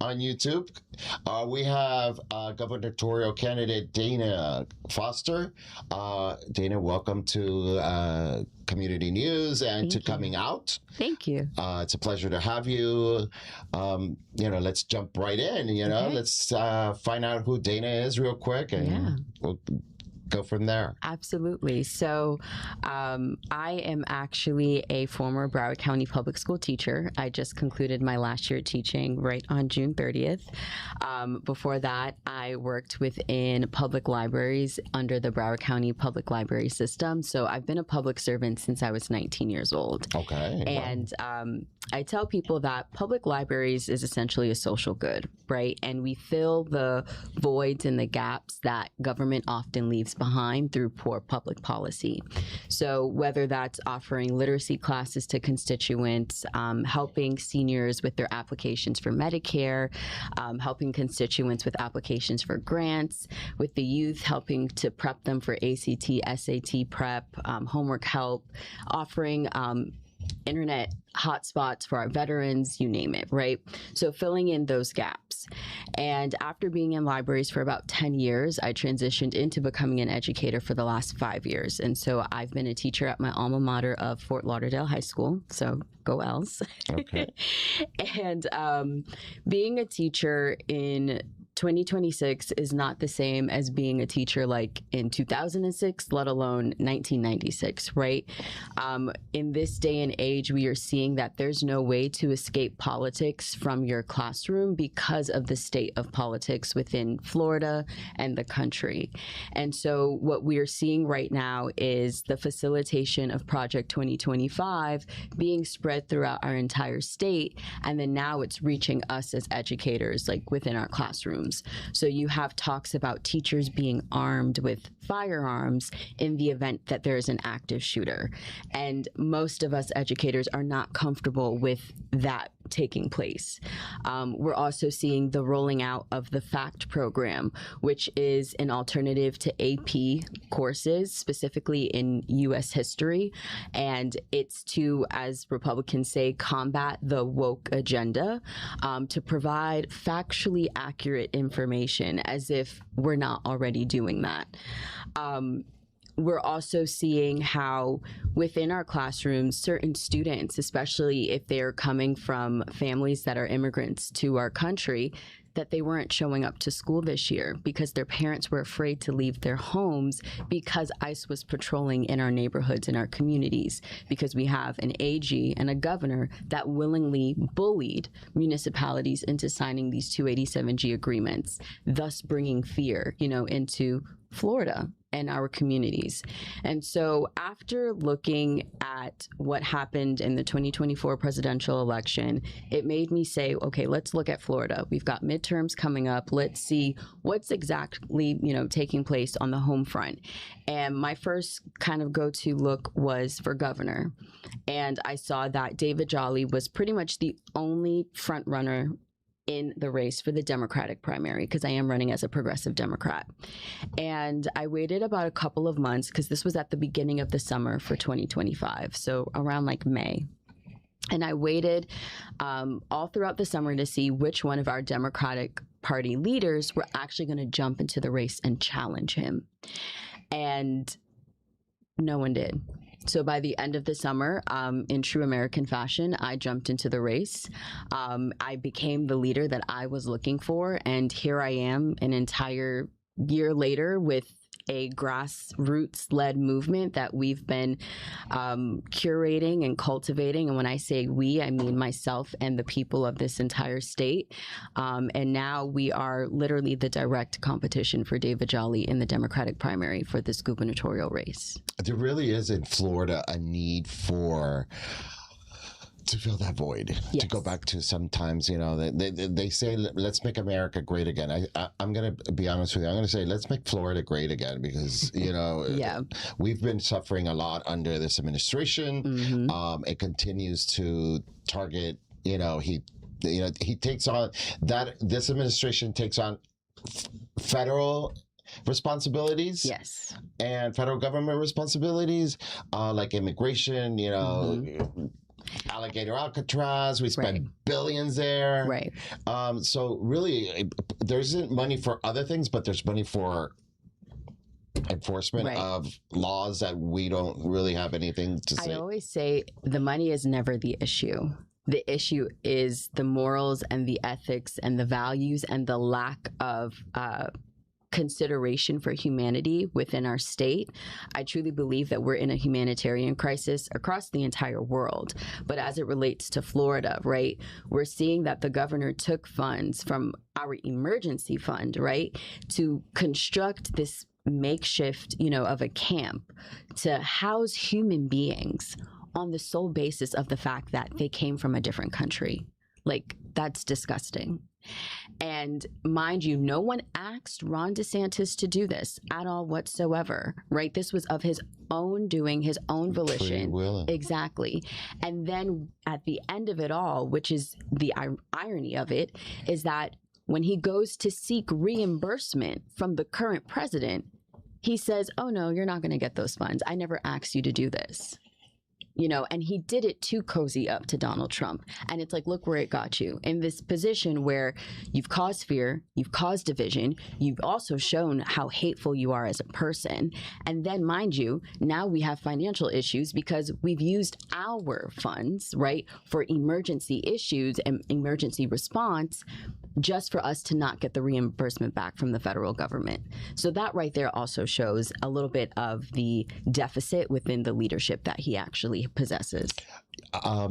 on YouTube. We have gubernatorial candidate Dayna Foster. Dayna, welcome to Community News and Thank to you. coming out. Thank you. It's a pleasure to have you. Let's jump right in. Okay. Let's find out who Dayna is real quick, and we'll go from there. Absolutely. So I am actually a former Broward County public school teacher. I just concluded my last year teaching right on June 30th. Before that, I worked within public libraries under the Broward County public library system. So I've been a public servant since I was 19 years old. Okay. And I tell people that public libraries is essentially a social good, right? And we fill the voids and the gaps that government often leaves behind through poor public policy. So whether that's offering literacy classes to constituents, helping seniors with their applications for Medicare, helping constituents with applications for grants, with the youth, helping to prep them for ACT, SAT prep, homework help, offering internet hotspots for our veterans, you name it, right? So filling in those gaps. And after being in libraries for about 10 years, I transitioned into becoming an educator for the last 5 years. And so I've been a teacher at my alma mater of Fort Lauderdale High School. So go Ls. Okay. And being a teacher in 2026 is not the same as being a teacher like in 2006, let alone 1996, right? In this day and age, we are seeing that there's no way to escape politics from your classroom because of the state of politics within Florida and the country. And so what we are seeing right now is the facilitation of Project 2025 being spread throughout our entire state. And then now it's reaching us as educators, like within our classrooms. So you have talks about teachers being armed with firearms in the event that there is an active shooter. And most of us educators are not comfortable with that taking place. We're also seeing the rolling out of the FACT program, which is an alternative to AP courses, specifically in U.S. history. And it's to, as Republicans say, combat the woke agenda, to provide factually accurate information, as if we're not already doing that. We're also seeing how within our classrooms, certain students, especially if they're coming from families that are immigrants to our country, that they weren't showing up to school this year because their parents were afraid to leave their homes because ICE was patrolling in our neighborhoods, in our communities, because we have an AG and a governor that willingly bullied municipalities into signing these 287G agreements, thus bringing fear, into Florida and our communities. And so after looking at what happened in the 2024 presidential election, it made me say, okay, let's look at Florida. We've got midterms coming up. Let's see what's exactly, taking place on the home front. And my first kind of go-to look was for governor. And I saw that David Jolly was pretty much the only front runner in the race for the Democratic primary, because I am running as a progressive Democrat. And I waited about a couple of months, because this was at the beginning of the summer for 2025, so around like May. And I waited all throughout the summer to see which one of our Democratic Party leaders were actually going to jump into the race and challenge him. And no one did. So by the end of the summer, in true American fashion, I jumped into the race. I became the leader that I was looking for. And here I am an entire year later with a grassroots-led movement that we've been curating and cultivating. And when I say we, I mean myself and the people of this entire state. And now we are literally the direct competition for David Jolly in the Democratic primary for this gubernatorial race. There really is in Florida a need to fill that void. Yes. To go back to sometimes, they say, let's make America great again. I'm going to be honest with you. I'm going to say, let's make Florida great again, because, Yeah. we've been suffering a lot under this administration. Mm-hmm. It continues to target, he takes on that. This administration takes on federal responsibilities. Yes. And federal government responsibilities, like immigration, Mm-hmm. Alligator Alcatraz. We spent Right. billions there. Right. So really, there isn't money for other things, but there's money for enforcement Right. of laws that we don't really have anything to I say. always say the money is never the issue. The issue is the morals and the ethics and the values and the lack of consideration for humanity within our state. I truly believe that we're in a humanitarian crisis across the entire world. But as it relates to Florida, right, we're seeing that the governor took funds from our emergency fund, right, to construct this makeshift, of a camp to house human beings on the sole basis of the fact that they came from a different country. Like, that's disgusting. And mind you, no one asked Ron DeSantis to do this at all whatsoever, right? This was of his own doing, his own Free volition. will. Exactly. And then at the end of it all, which is the irony of it, is that when he goes to seek reimbursement from the current president, he says, oh no, you're not going to get those funds. I never asked you to do this. And he did it to cozy up to Donald Trump. And it's like, look where it got you in this position where you've caused fear, you've caused division, you've also shown how hateful you are as a person. And then, mind you, now we have financial issues because we've used our funds, right, for emergency issues and emergency response just for us to not get the reimbursement back from the federal government. So that right there also shows a little bit of the deficit within the leadership that he actually possesses.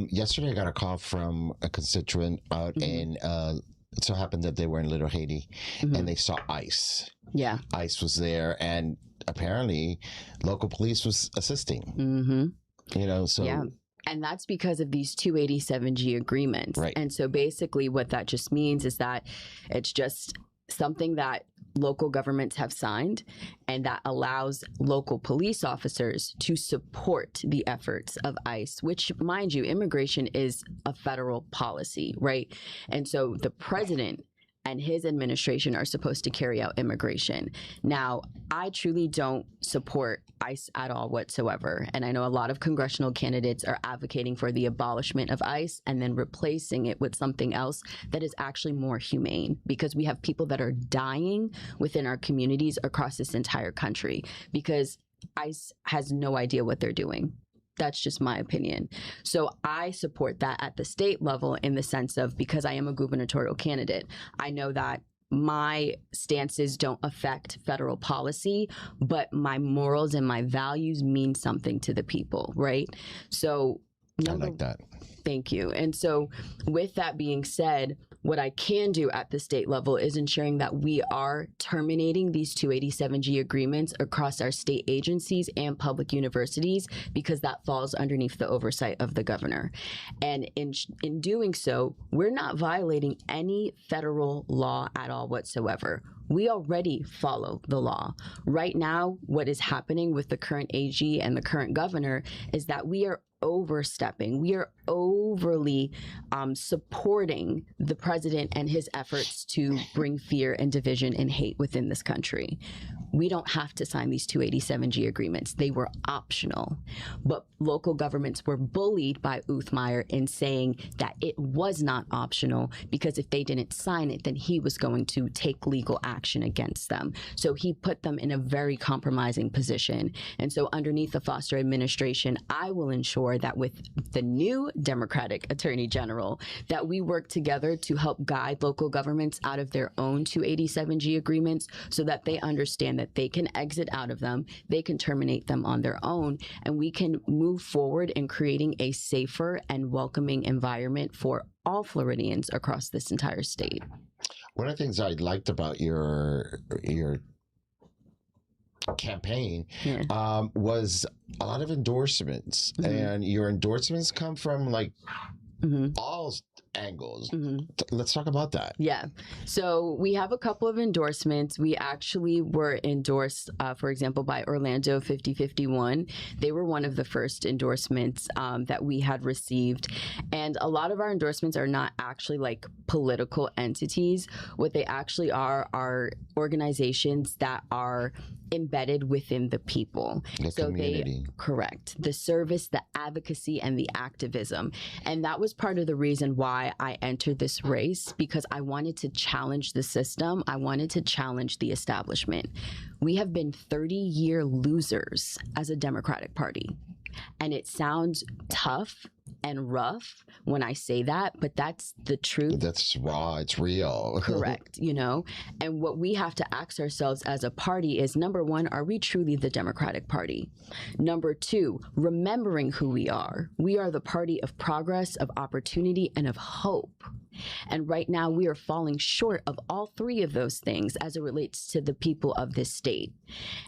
Yesterday, I got a call from a constituent out in. It so happened that they were in Little Haiti, and they saw ICE. Yeah. ICE was there, and apparently, local police was assisting. So. Yeah. And that's because of these 287G agreements. Right. And so basically what that just means is that it's just something that local governments have signed, and that allows local police officers to support the efforts of ICE, which, mind you, immigration is a federal policy, right? And so the president and his administration are supposed to carry out immigration. Now, I truly don't support ICE at all whatsoever. And I know a lot of congressional candidates are advocating for the abolishment of ICE and then replacing it with something else that is actually more humane, because we have people that are dying within our communities across this entire country because ICE has no idea what they're doing. That's just my opinion. So I support that at the state level in the sense of, because I am a gubernatorial candidate, I know that my stances don't affect federal policy, but my morals and my values mean something to the people, right? So I like that. Thank you. And so with that being said, what I can do at the state level is ensuring that we are terminating these 287G agreements across our state agencies and public universities, because that falls underneath the oversight of the governor. And in doing so, we're not violating any federal law at all whatsoever. We already follow the law. Right now, what is happening with the current AG and the current governor is that we are overstepping. We are overly supporting the president and his efforts to bring fear and division and hate within this country. We don't have to sign these 287G agreements. They were optional. But local governments were bullied by Uthmeier in saying that it was not optional, because if they didn't sign it, then he was going to take legal action against them. So he put them in a very compromising position. And so underneath the Foster administration, I will ensure that with the new Democratic Attorney General, that we work together to help guide local governments out of their own 287G agreements, so that they understand that they can exit out of them, they can terminate them on their own, and we can move forward in creating a safer and welcoming environment for all Floridians across this entire state. One of the things I liked about your campaign was a lot of endorsements, and your endorsements come from like all angles. Let's talk about that. Yeah. So we have a couple of endorsements. We actually were endorsed, for example, by Orlando 5051. They were one of the first endorsements that we had received. And a lot of our endorsements are not actually like political entities. What they actually are organizations that are embedded within the people. The community. Correct. The service, the advocacy, and the activism. And that was part of the reason why I entered this race, because I wanted to challenge the system. I wanted to challenge the establishment. We have been 30-year losers as a Democratic Party. And it sounds tough and rough when I say that, but that's the truth. That's raw. It's real. Correct. You know, and what we have to ask ourselves as a party is, number one, are we truly the Democratic Party? Number two, remembering who we are. We are the party of progress, of opportunity, and of hope. And right now we are falling short of all three of those things as it relates to the people of this state.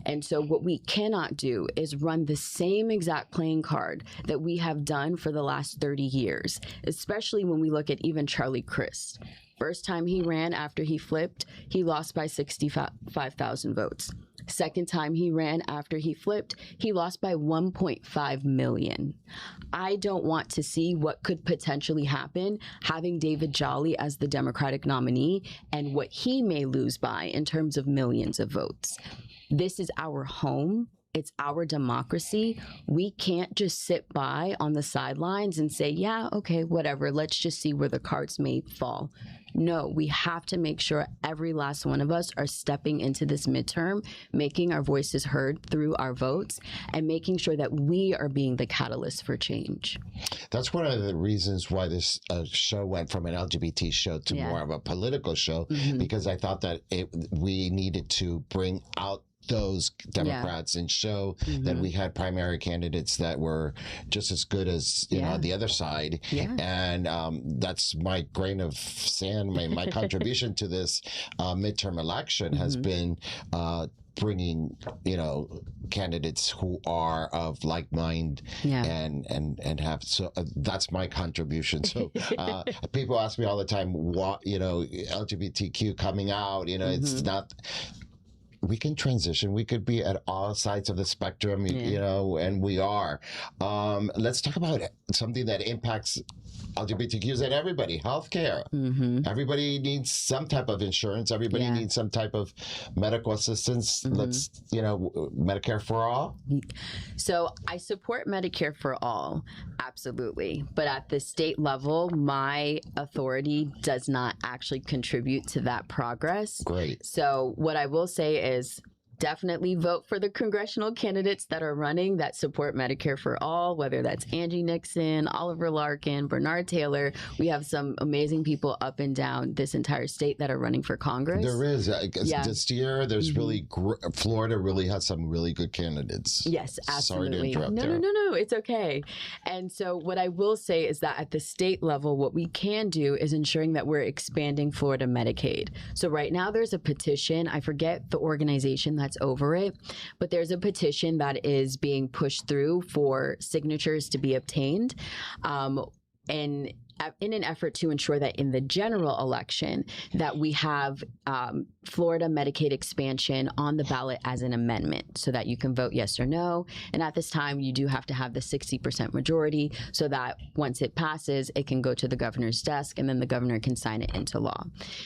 And so what we cannot do is run the same exact playing card that we have done for the last 30 years, especially when we look at even Charlie Crist. First time he ran after he flipped, he lost by 65,000 votes. Second time he ran after he flipped, he lost by 1.5 million. I don't want to see what could potentially happen having David Jolly as the Democratic nominee and what he may lose by in terms of millions of votes. This is our home. It's our democracy. We can't just sit by on the sidelines and say, yeah, okay, whatever. Let's just see where the cards may fall. No, we have to make sure every last one of us are stepping into this midterm, making our voices heard through our votes, and making sure that we are being the catalyst for change. That's one of the reasons why this show went from an LGBT show to more of a political show, because I thought that we needed to bring out those Democrats and show that we had primary candidates that were just as good as you know the other side. And that's my grain of sand, my contribution to this midterm election has been bringing, you know, candidates who are of like mind and have, so that's my contribution. So people ask me all the time, what, you know, LGBTQ coming out, you know, it's not, we can transition. We could be at all sides of the spectrum, you know, and we are. Let's talk about something that impacts LGBTQs and everybody, healthcare. Everybody needs some type of insurance. Everybody needs some type of medical assistance. Let's, you know, Medicare for all. So I support Medicare for all, absolutely. But at the state level, my authority does not actually contribute to that progress. Great. So what I will say is, definitely vote for the congressional candidates that are running that support Medicare for all, whether that's Angie Nixon, Oliver Larkin, Bernard Taylor. We have some amazing people up and down this entire state that are running for Congress. There is. This year, there's really, Florida really has some really good candidates. Yes, absolutely. Sorry to interrupt there. No, it's okay. And so what I will say is that at the state level, what we can do is ensuring that we're expanding Florida Medicaid. So right now there's a petition. I forget the organization that's over it, but there's a petition that is being pushed through for signatures to be obtained. And in an effort to ensure that in the general election that we have Florida Medicaid expansion on the ballot as an amendment so that you can vote yes or no. And at this time, you do have to have the 60% majority so that once it passes, it can go to the governor's desk and then the governor can sign it into law.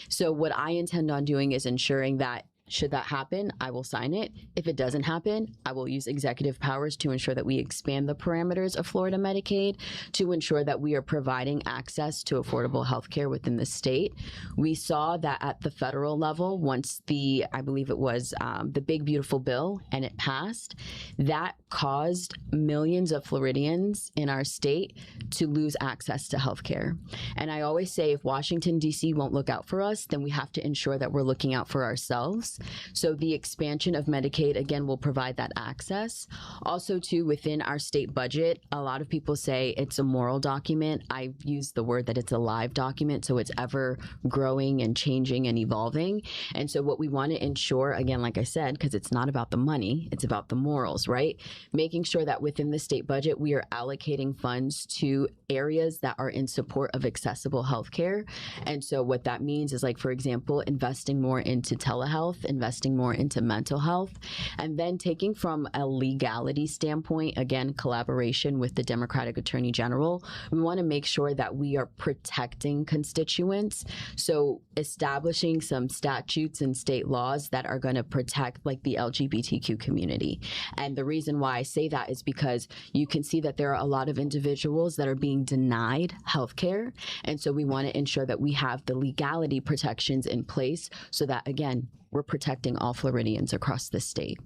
So what I intend on doing is ensuring that should that happen, I will sign it. If it doesn't happen, I will use executive powers to ensure that we expand the parameters of Florida Medicaid to ensure that we are providing access to affordable health care within the state. We saw that at the federal level, once I believe it was the Big Beautiful Bill, and it passed, that caused millions of Floridians in our state to lose access to health care. And I always say, if Washington, D.C. won't look out for us, then we have to ensure that we're looking out for ourselves. access. So the expansion of Medicaid, again, will provide that access. Also, too, within our state budget, a lot of people say it's a moral document. I use the word that it's a live document, so it's ever growing and changing and evolving. And so what we want to ensure, again, like I said, because it's not about the money, it's about the morals, right? Making sure that within the state budget, we are allocating funds to areas that are in support of accessible healthcare. And so what that means is, like, for example, investing more into telehealth, investing more into mental health, and then taking from a legality standpoint, again, collaboration with the Democratic Attorney General, we want to make sure that we are protecting constituents. So establishing some statutes and state laws that are going to protect, like, the LGBTQ community. And the reason why I say that is because you can see that there are a lot of individuals that are being denied healthcare. And so we want to ensure that we have the legality protections in place so that, again, we're protecting all Floridians across the state.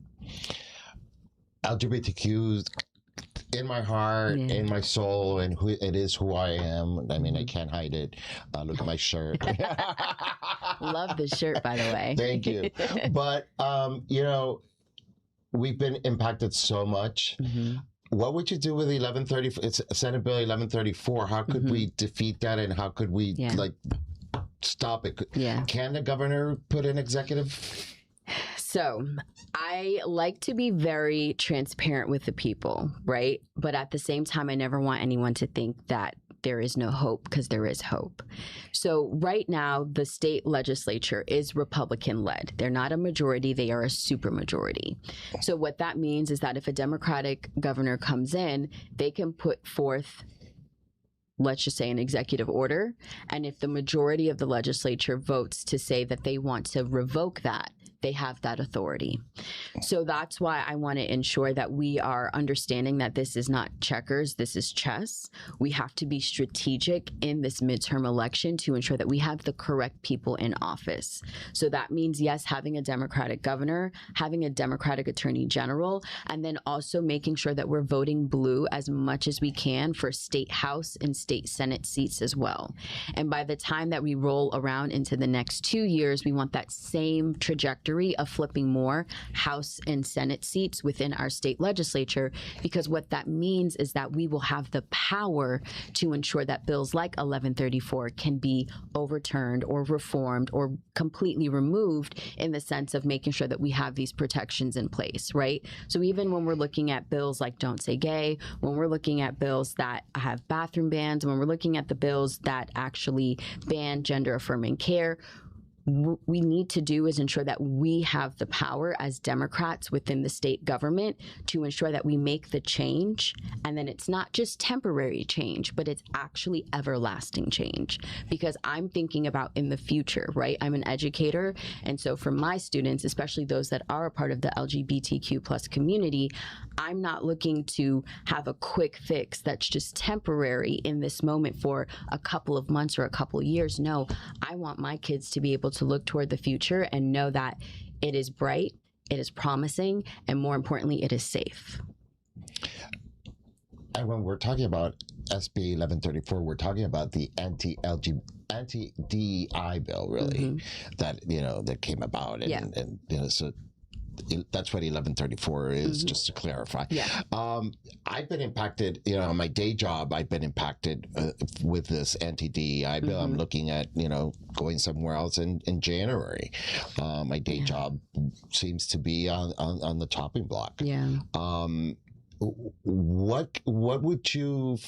LGBTQ in my heart, in my soul, and it is who I am. I mean, I can't hide it. Look at my shirt. Love the shirt, by the way. Thank you. But, you know, we've been impacted so much. What would you do with 1134? It's Senate Bill 1134. How could we defeat that, and how could we like stop it? Can the governor put an executive? So I like to be very transparent with the people, right? But at the same time, I never want anyone to think that there is no hope, because there is hope. So right now, the state legislature is Republican-led. They're not a majority, they are a supermajority. So what that means is that if a Democratic governor comes in, they can put forth, let's just say, an executive order. And if the majority of the legislature votes to say that they want to revoke that, they have that authority. So that's why I want to ensure that we are understanding that this is not checkers, this is chess. We have to be strategic in this midterm election to ensure that we have the correct people in office. So that means, yes, having a Democratic governor, having a Democratic attorney general, and then also making sure that we're voting blue as much as we can for state house and state senate seats as well. And by the time that we roll around into the next 2 years, we want that same trajectory of flipping more House and Senate seats within our state legislature, because what that means is that we will have the power to ensure that bills like 1134 can be overturned or reformed or completely removed, in the sense of making sure that we have these protections in place, right? So even when we're looking at bills like Don't Say Gay, when we're looking at bills that have bathroom bans, when we're looking at the bills that actually ban gender affirming care, what we need to do is ensure that we have the power as Democrats within the state government to ensure that we make the change, and then it's not just temporary change, but it's actually everlasting change. Because I'm thinking about in the future, right? I'm an educator, and so for my students, especially those that are a part of the LGBTQ plus community, I'm not looking to have a quick fix that's just temporary in this moment for a couple of months or a couple of years. No, I want my kids to be able to look toward the future and know that it is bright, it is promising, and more importantly, it is safe. And when we're talking about SB 1134, we're talking about the anti-DEI bill, really, that, you know, that came about, and you know, so that's what 1134 is, just to clarify. I've been impacted, you know, on my day job, I've been impacted with this anti-DEI bill. I'm looking at, you know, going somewhere else in January. My day job seems to be on the chopping block. What would you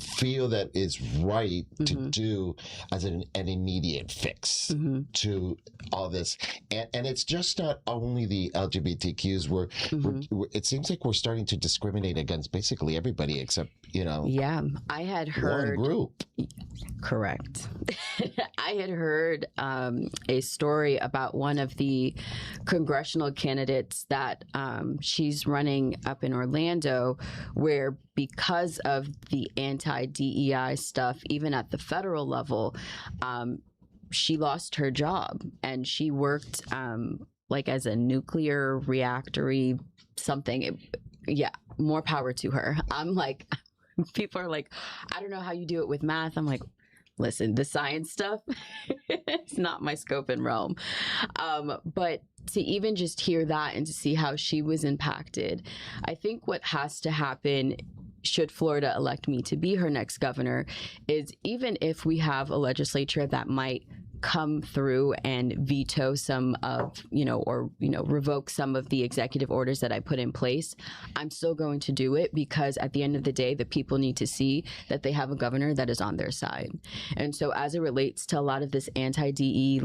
feel that is right to do as an immediate fix to all this? And it's just not only the LGBTQs. We're it seems like we're starting to discriminate against basically everybody except, you know, I had heard one group. Correct. I had heard a story about one of the congressional candidates that she's running up in Orlando, where because of the anti-DEI stuff, even at the federal level, she lost her job, and she worked like as a nuclear reactory something. More power to her. I'm like, people are like, I don't know how you do it with math. I'm like, listen, the science stuff, it's not my scope and realm. But to even just hear that and to see how she was impacted, I think what has to happen, should Florida elect me to be her next governor, is even if we have a legislature that might come through and veto some of, revoke some of the executive orders that I put in place, I'm still going to do it, because at the end of the day, the people need to see that they have a governor that is on their side. And so as it relates to a lot of this anti-DEI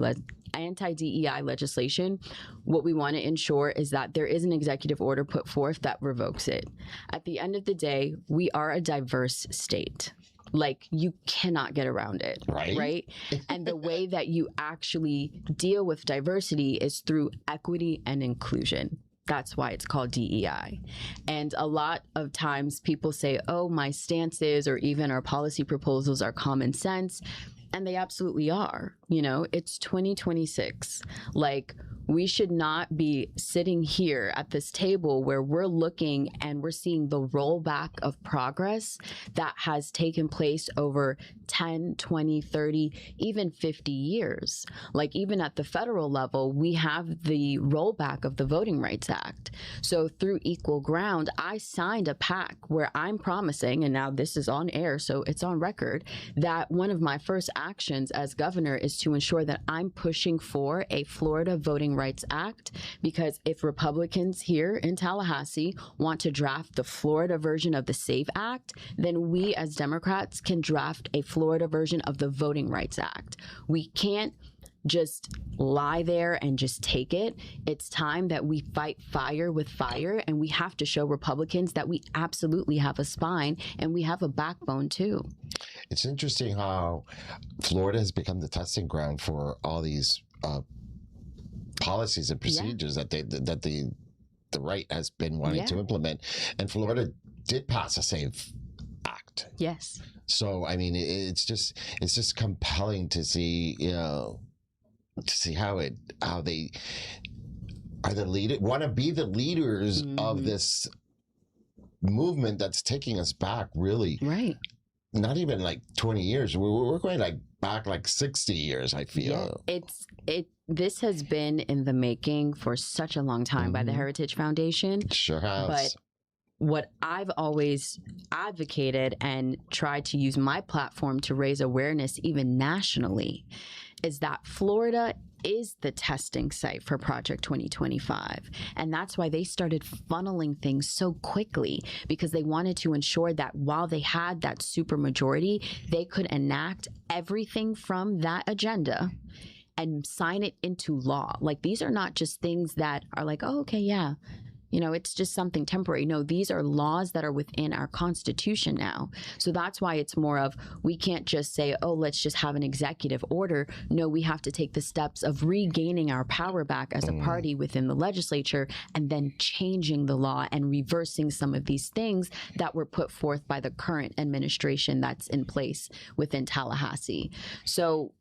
legislation, what we want to ensure is that there is an executive order put forth that revokes it. At the end of the day, we are a diverse state. Like, you cannot get around it, right? And the way that you actually deal with diversity is through equity and inclusion. That's why it's called DEI. And a lot of times people say, oh, my stances or even our policy proposals are common sense. And they absolutely are. It's 2026. Like, we should not be sitting here at this table where we're looking and we're seeing the rollback of progress that has taken place over 10, 20, 30, even 50 years. Like, even at the federal level, we have the rollback of the Voting Rights Act. So through Equal Ground, I signed a pact where I'm promising, and now this is on air, so it's on record, that one of my first actions as governor is to ensure that I'm pushing for a Florida Voting Rights Act, because if Republicans here in Tallahassee want to draft the Florida version of the SAVE Act, then we as Democrats can draft a Florida version of the Voting Rights Act. We can't just lie there and just take it. It's time that we fight fire with fire, and we have to show Republicans that we absolutely have a spine and we have a backbone too. It's interesting how Florida has become the testing ground for all these policies and procedures that the right has been wanting to implement, and Florida did pass a SAVE Act. Yes. So I mean, it's just compelling to see, to see how they are want to be the leaders of this movement that's taking us back, really. Right. Not even like 20 years. We're going like back like 60 years, I feel. Yeah, this has been in the making for such a long time by the Heritage Foundation. It sure has. But what I've always advocated and tried to use my platform to raise awareness even nationally is that Florida is the testing site for Project 2025. And that's why they started funneling things so quickly, because they wanted to ensure that while they had that supermajority, they could enact everything from that agenda and sign it into law. Like, these are not just things that are like, oh, okay, yeah, it's just something temporary. No, these are laws that are within our Constitution now. So that's why it's more of, we can't just say, oh, let's just have an executive order. No, we have to take the steps of regaining our power back as a party within the legislature, and then changing the law and reversing some of these things that were put forth by the current administration that's in place within Tallahassee. So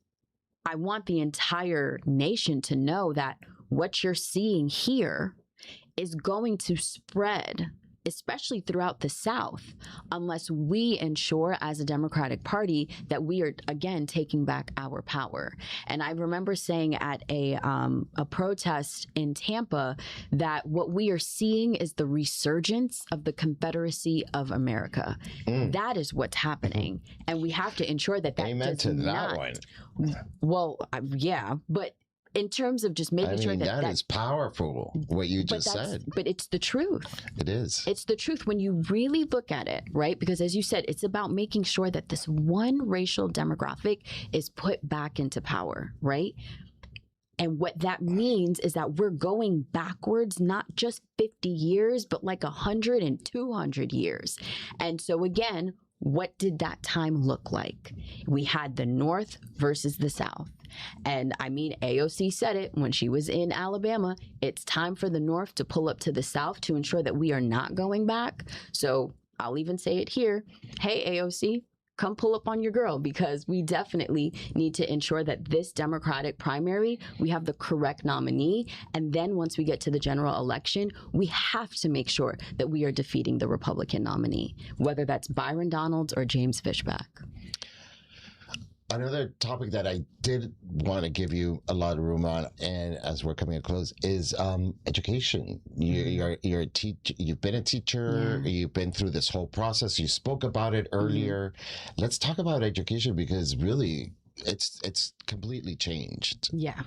I want the entire nation to know that what you're seeing here is going to spread, especially throughout the South, unless we ensure as a Democratic Party that we are, again, taking back our power. And I remember saying at a protest in Tampa that what we are seeing is the resurgence of the Confederacy of America. That is what's happening. And we have to ensure that Amen to that one. Well, yeah, but in terms of just making sure that is powerful, what you just said. But it's the truth. It is. It's the truth when you really look at it, right? Because as you said, it's about making sure that this one racial demographic is put back into power, right? And what that means is that we're going backwards, not just 50 years, but like 100 and 200 years. And so again, what did that time look like? We had the North versus the South. And I mean, AOC said it when she was in Alabama. It's time for the North to pull up to the South to ensure that we are not going back. So I'll even say it here. Hey, AOC, come pull up on your girl, because we definitely need to ensure that this Democratic primary, we have the correct nominee. And then once we get to the general election, we have to make sure that we are defeating the Republican nominee, whether that's Byron Donalds or James Fishback. another topic that I did want to give you a lot of room on, and as we're coming to close, is education. You're a teacher. You've been a teacher. Yeah. You've been through this whole process. You spoke about it earlier. Let's talk about education, because really, it's completely changed. Yeah.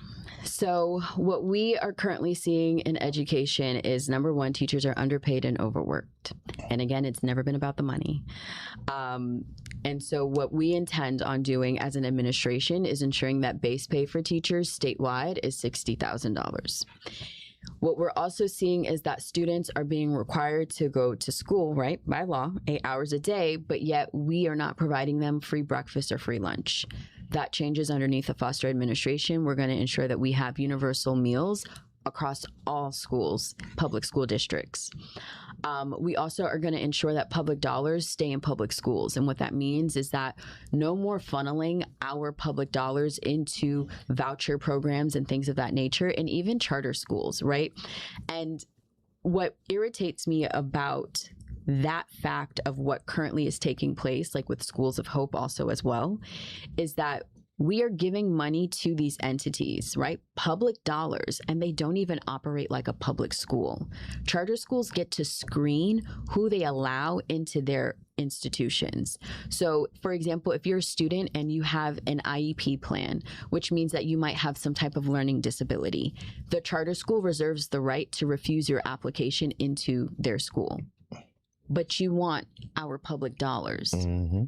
So what we are currently seeing in education is, number one, teachers are underpaid and overworked. And again, it's never been about the money. And so what we intend on doing as an administration is ensuring that base pay for teachers statewide is $60,000. What we're also seeing is that students are being required to go to school, right, by law, 8 hours a day, but yet we are not providing them free breakfast or free lunch. That changes underneath the Foster administration. We're going to ensure that we have universal meals across all schools, public school districts. We also are going to ensure that public dollars stay in public schools. And what that means is that no more funneling our public dollars into voucher programs and things of that nature, and even charter schools, right? And what irritates me about that fact of what currently is taking place, like with Schools of Hope also as well, is that we are giving money to these entities, right? Public dollars, and they don't even operate like a public school. Charter schools get to screen who they allow into their institutions. So, for example, if you're a student and you have an IEP plan, which means that you might have some type of learning disability, the charter school reserves the right to refuse your application into their school. But you want our public dollars,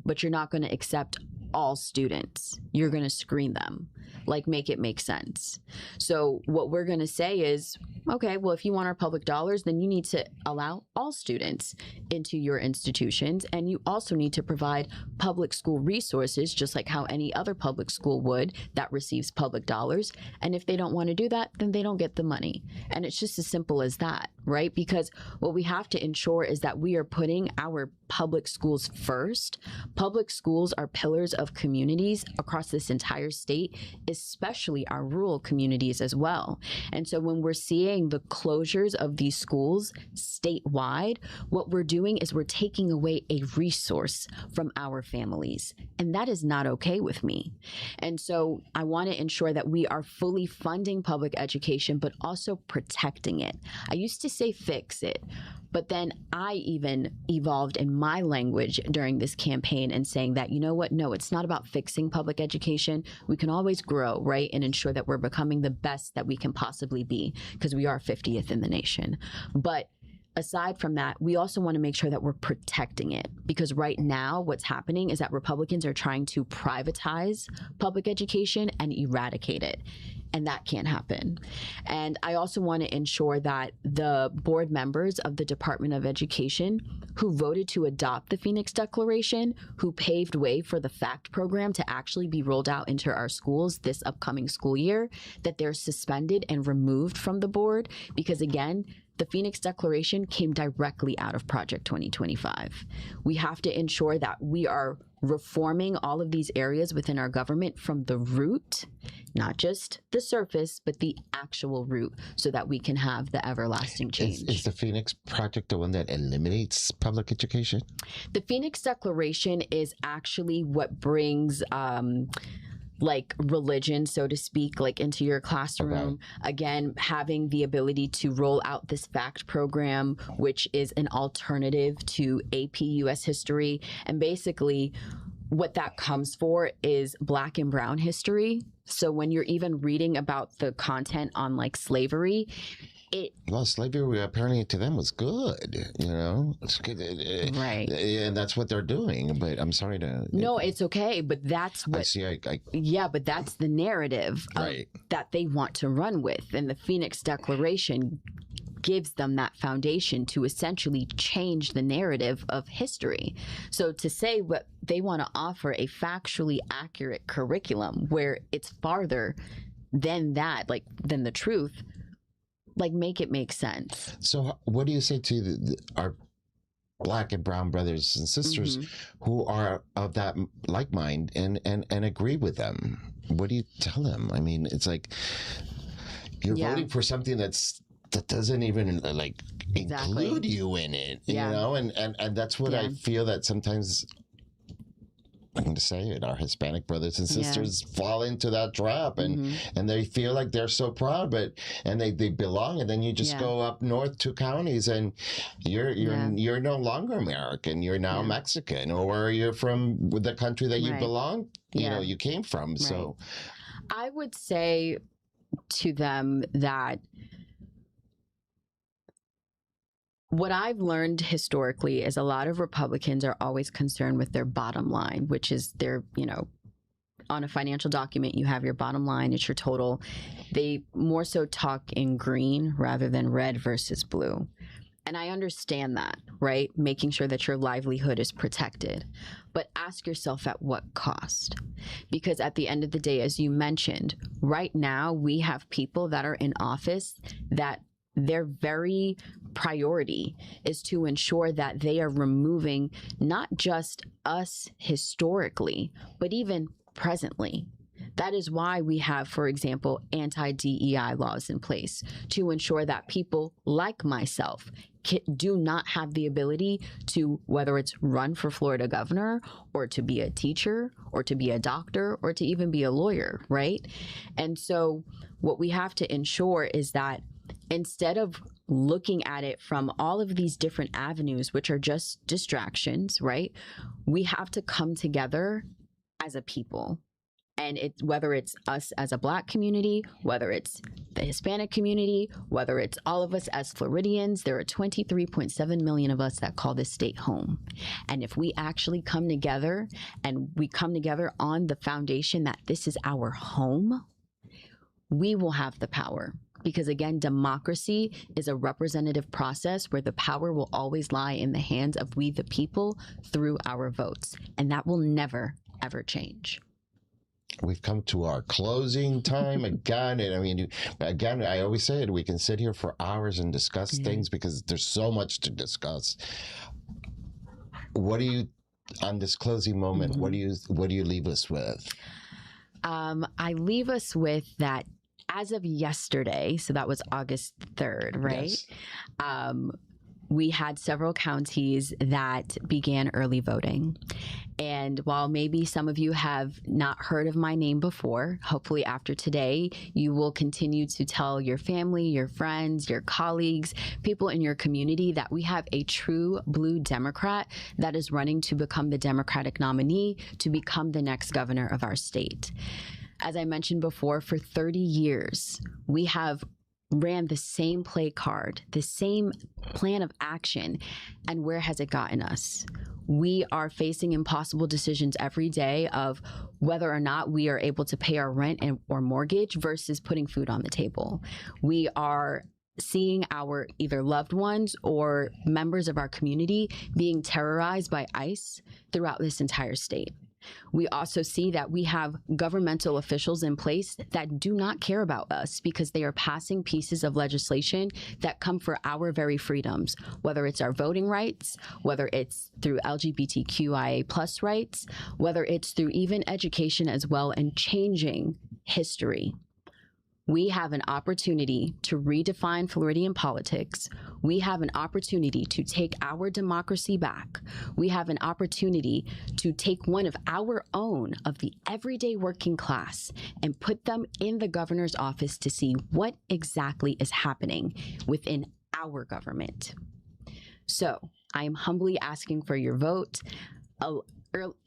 but you're not going to accept all students. You're going to screen them, like make it make sense. So what we're going to say is, okay, well, if you want our public dollars, then you need to allow all students into your institutions. And you also need to provide public school resources, just like how any other public school would that receives public dollars. And if they don't want to do that, then they don't get the money. And it's just as simple as that, right? Because what we have to ensure is that we are putting our public schools first. Public schools are pillars of communities across this entire state, especially our rural communities as well. And so when we're seeing the closures of these schools statewide, what we're doing is we're taking away a resource from our families. And that is not okay with me. And so I want to ensure that we are fully funding public education, but also protecting it. I used to say fix it, but then I even evolved in my language during this campaign and saying that, you know what, no, it's not about fixing public education. We can always grow, right, and ensure that we're becoming the best that we can possibly be, because we are 50th in the nation. But aside from that, we also want to make sure that we're protecting it, because right now what's happening is that Republicans are trying to privatize public education and eradicate it. And that can't happen. And I also want to ensure that the board members of the Department of Education who voted to adopt the Phoenix Declaration, who paved way for the FACT program to actually be rolled out into our schools this upcoming school year, that they're suspended and removed from the board, because again, the Phoenix Declaration came directly out of Project 2025. We have to ensure that we are reforming all of these areas within our government from the root, not just the surface, but the actual root, so that we can have the everlasting change. Is the Phoenix Project the one that eliminates public education? The Phoenix Declaration is actually what brings like religion, so to speak, like into your classroom. Okay. Again, having the ability to roll out this FACT program, which is an alternative to AP US history. And basically what that comes for is Black and Brown history. So when you're even reading about the content on like slavery, well, slavery apparently to them was good, you know? It's good. Right. And that's what they're doing. But I'm sorry to... No, it's okay. But that's what... Yeah, but that's the narrative that they want to run with. And the Phoenix Declaration gives them that foundation to essentially change the narrative of history. So to say what they want to offer a factually accurate curriculum where it's farther than that, like than the truth, like make it make sense. So what do you say to our Black and Brown brothers and sisters who are of that like mind and agree with them? What do you tell them? I mean, it's like you're voting for something that doesn't even like include you in it, you know? And that's what I feel that sometimes I'm going to say it, our Hispanic brothers and sisters fall into that trap, and they feel like they're so proud, and they belong, and then you just go up north 2 counties, and you're no longer American. You're now Mexican, or you're from the country that you belong, you came from. Right. So I would say to them that what I've learned historically is a lot of Republicans are always concerned with their bottom line, which is their, on a financial document, you have your bottom line, it's your total. They more so talk in green rather than red versus blue. And I understand that, right? Making sure that your livelihood is protected. But ask yourself at what cost? Because at the end of the day, as you mentioned, right now we have people that are in office that their very priority is to ensure that they are removing not just us historically, but even presently. That is why we have, for example, anti-DEI laws in place to ensure that people like myself do not have the ability to, whether it's run for Florida governor or to be a teacher or to be a doctor or to even be a lawyer, right? And so what we have to ensure is that instead of looking at it from all of these different avenues, which are just distractions, right? We have to come together as a people. And whether it's us as a Black community, whether it's the Hispanic community, whether it's all of us as Floridians, there are 23.7 million of us that call this state home. And if we actually come together and we come together on the foundation that this is our home, we will have the power. Because again, democracy is a representative process where the power will always lie in the hands of we the people through our votes. And that will never, ever change. We've come to our closing time again. And I mean, again, I always say it, we can sit here for hours and discuss things because there's so much to discuss. What do you, on this closing moment, what do you leave us with? I leave us with that as of yesterday, so that was August 3rd, right? Yes. We had several counties that began early voting. And while maybe some of you have not heard of my name before, hopefully after today, you will continue to tell your family, your friends, your colleagues, people in your community that we have a true blue Democrat that is running to become the Democratic nominee to become the next governor of our state. As I mentioned before, for 30 years, we have ran the same play card, the same plan of action, and where has it gotten us? We are facing impossible decisions every day of whether or not we are able to pay our rent or mortgage versus putting food on the table. We are seeing our either loved ones or members of our community being terrorized by ICE throughout this entire state. We also see that we have governmental officials in place that do not care about us because they are passing pieces of legislation that come for our very freedoms, whether it's our voting rights, whether it's through LGBTQIA+ rights, whether it's through even education as well, and changing history. We have an opportunity to redefine Floridian politics. We have an opportunity to take our democracy back. We have an opportunity to take one of our own, of the everyday working class, and put them in the governor's office to see what exactly is happening within our government. So I am humbly asking for your vote.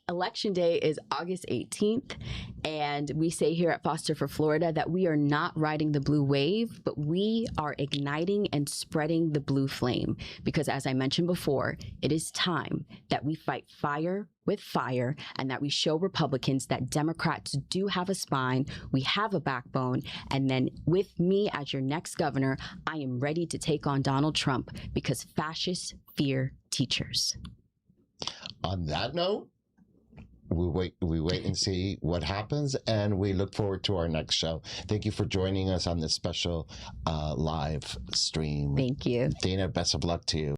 Election day is August 18th, and we say here at Foster for Florida that we are not riding the blue wave, but we are igniting and spreading the blue flame. Because as I mentioned before, it is time that we fight fire with fire and that we show Republicans that Democrats do have a spine, we have a backbone, and then with me as your next governor, I am ready to take on Donald Trump because fascists fear teachers. On that note, we wait and see what happens, and we look forward to our next show. Thank you for joining us on this special live stream. Thank you. Dayna, best of luck to you.